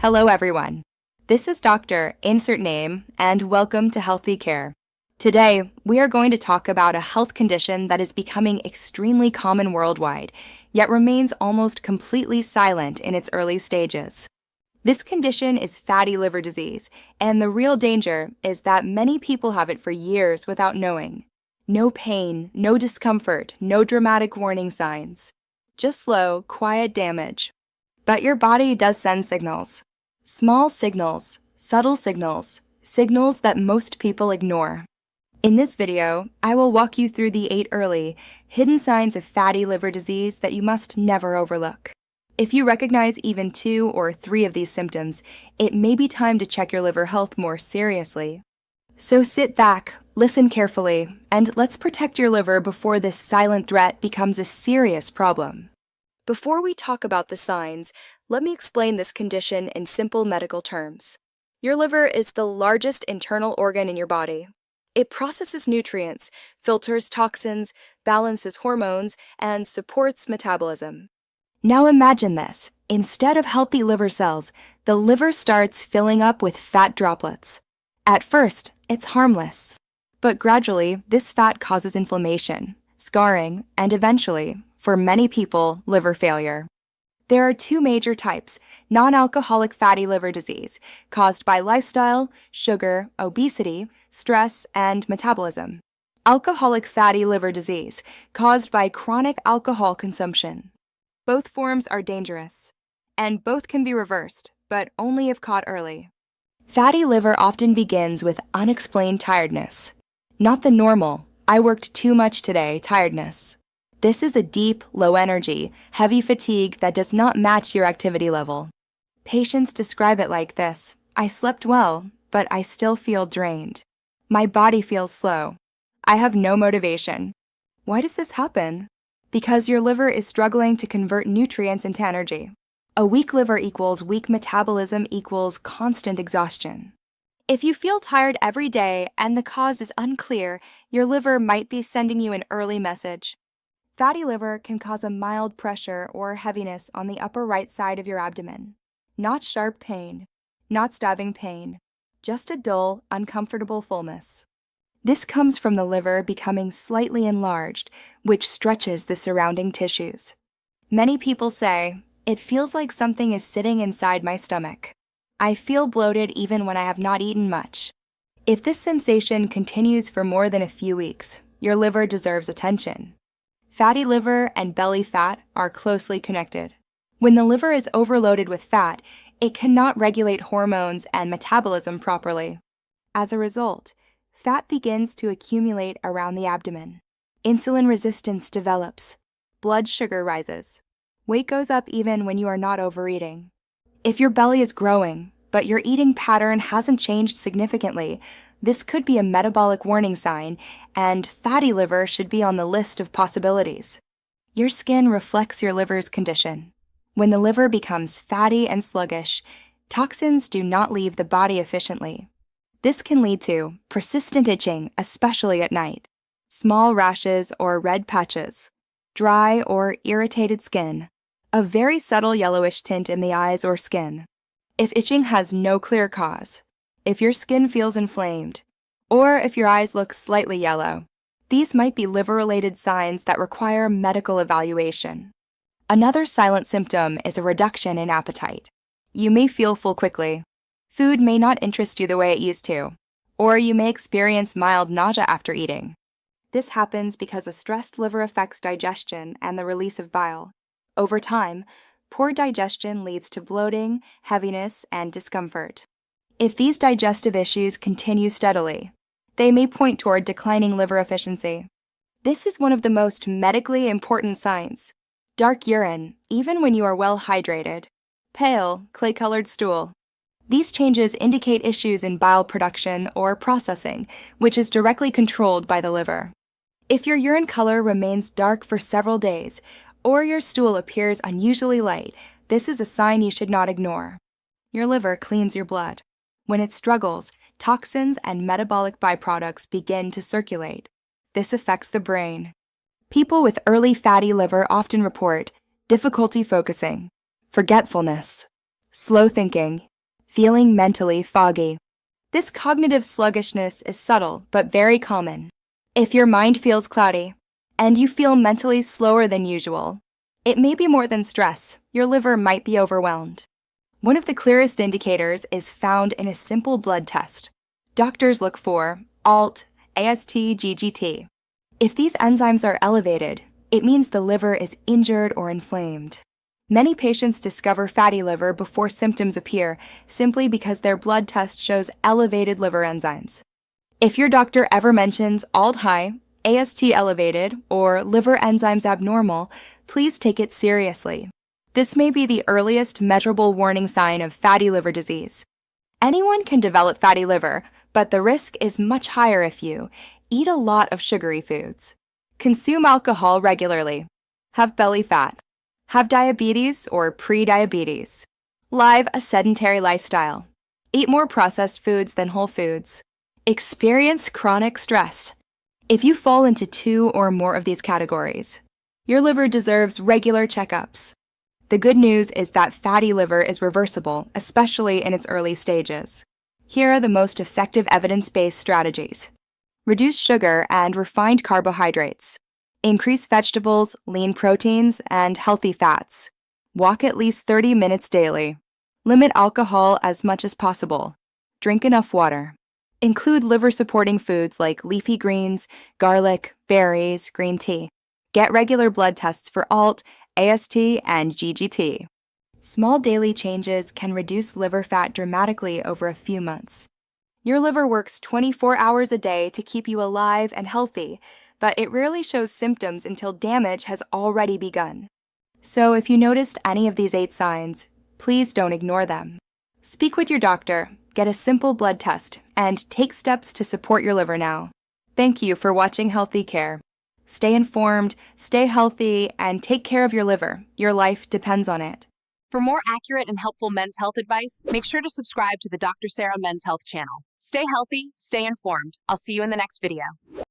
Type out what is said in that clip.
Hello, everyone. This is Dr. Insert Name, and welcome to Healthy Care. Today, we are going to talk about a health condition that is becoming extremely common worldwide, yet remains almost completely silent in its early stages. This condition is fatty liver disease, and the real danger is that many people have it for years without knowing. No pain, no discomfort, no dramatic warning signs. Just slow, quiet damage. But your body does send signals. Small signals, subtle signals, signals that most people ignore. In this video, I will walk you through the 8 early, hidden signs of fatty liver disease that you must never overlook. If you recognize even 2 or 3 of these symptoms, it may be time to check your liver health more seriously. So sit back, listen carefully, and let's protect your liver before this silent threat becomes a serious problem. Before we talk about the signs, let me explain this condition in simple medical terms. Your liver is the largest internal organ in your body. It processes nutrients, filters toxins, balances hormones, and supports metabolism. Now imagine this. Instead of healthy liver cells, the liver starts filling up with fat droplets. At first, it's harmless. But gradually, this fat causes inflammation, scarring, and eventually, for many people, liver failure. There are 2 major types: non-alcoholic fatty liver disease, caused by lifestyle, sugar, obesity, stress, and metabolism. Alcoholic fatty liver disease, caused by chronic alcohol consumption. Both forms are dangerous, and both can be reversed, but only if caught early. Fatty liver often begins with unexplained tiredness. Not the normal, "I worked too much today" tiredness. This is a deep, low energy, heavy fatigue that does not match your activity level. Patients describe it like this: "I slept well, but I still feel drained. My body feels slow. I have no motivation." Why does this happen? Because your liver is struggling to convert nutrients into energy. A weak liver equals weak metabolism equals constant exhaustion. If you feel tired every day and the cause is unclear, your liver might be sending you an early message. Fatty liver can cause a mild pressure or heaviness on the upper right side of your abdomen. Not sharp pain, not stabbing pain, just a dull, uncomfortable fullness. This comes from the liver becoming slightly enlarged, which stretches the surrounding tissues. Many people say, "It feels like something is sitting inside my stomach. I feel bloated even when I have not eaten much." If this sensation continues for more than a few weeks, your liver deserves attention. Fatty liver and belly fat are closely connected. When the liver is overloaded with fat, it cannot regulate hormones and metabolism properly. As a result, fat begins to accumulate around the abdomen. Insulin resistance develops. Blood sugar rises. Weight goes up even when you are not overeating. If your belly is growing, but your eating pattern hasn't changed significantly, this could be a metabolic warning sign, and fatty liver should be on the list of possibilities. Your skin reflects your liver's condition. When the liver becomes fatty and sluggish, toxins do not leave the body efficiently. This can lead to persistent itching, especially at night, small rashes or red patches, dry or irritated skin, a very subtle yellowish tint in the eyes or skin. If itching has no clear cause, if your skin feels inflamed, or if your eyes look slightly yellow, these might be liver-related signs that require medical evaluation. Another silent symptom is a reduction in appetite. You may feel full quickly. Food may not interest you the way it used to, or you may experience mild nausea after eating. This happens because a stressed liver affects digestion and the release of bile. Over time, poor digestion leads to bloating, heaviness, and discomfort. If these digestive issues continue steadily, they may point toward declining liver efficiency. This is one of the most medically important signs. Dark urine, even when you are well hydrated. Pale, clay-colored stool. These changes indicate issues in bile production or processing, which is directly controlled by the liver. If your urine color remains dark for several days, or your stool appears unusually light, this is a sign you should not ignore. Your liver cleans your blood. When it struggles, toxins and metabolic byproducts begin to circulate. This affects the brain. People with early fatty liver often report difficulty focusing, forgetfulness, slow thinking, Feeling mentally foggy. This cognitive sluggishness is subtle but very common. If your mind feels cloudy and you feel mentally slower than usual, it may be more than stress. Your liver might be overwhelmed. One of the clearest indicators is found in a simple blood test. Doctors look for ALT, AST, GGT. If these enzymes are elevated, it means the liver is injured or inflamed. Many patients discover fatty liver before symptoms appear simply because their blood test shows elevated liver enzymes. If your doctor ever mentions ALT high, AST elevated, or liver enzymes abnormal, please take it seriously. This may be the earliest measurable warning sign of fatty liver disease. Anyone can develop fatty liver, but the risk is much higher if you eat a lot of sugary foods, consume alcohol regularly, have belly fat, have diabetes or pre-diabetes, live a sedentary lifestyle, eat more processed foods than whole foods, experience chronic stress. If you fall into 2 or more of these categories, your liver deserves regular checkups. The good news is that fatty liver is reversible, especially in its early stages. Here are the most effective evidence-based strategies. Reduce sugar and refined carbohydrates. Increase vegetables, lean proteins, and healthy fats. Walk at least 30 minutes daily. Limit alcohol as much as possible. Drink enough water. Include liver-supporting foods like leafy greens, garlic, berries, green tea. Get regular blood tests for ALT, AST, and GGT. Small daily changes can reduce liver fat dramatically over a few months. Your liver works 24 hours a day to keep you alive and healthy, but it rarely shows symptoms until damage has already begun. So if you noticed any of these 8 signs, please don't ignore them. Speak with your doctor, get a simple blood test, and take steps to support your liver now. Thank you for watching Healthy Care. Stay informed, stay healthy, and take care of your liver. Your life depends on it. For more accurate and helpful men's health advice, make sure to subscribe to the Dr. Sara Men's Health channel. Stay healthy, stay informed. I'll see you in the next video.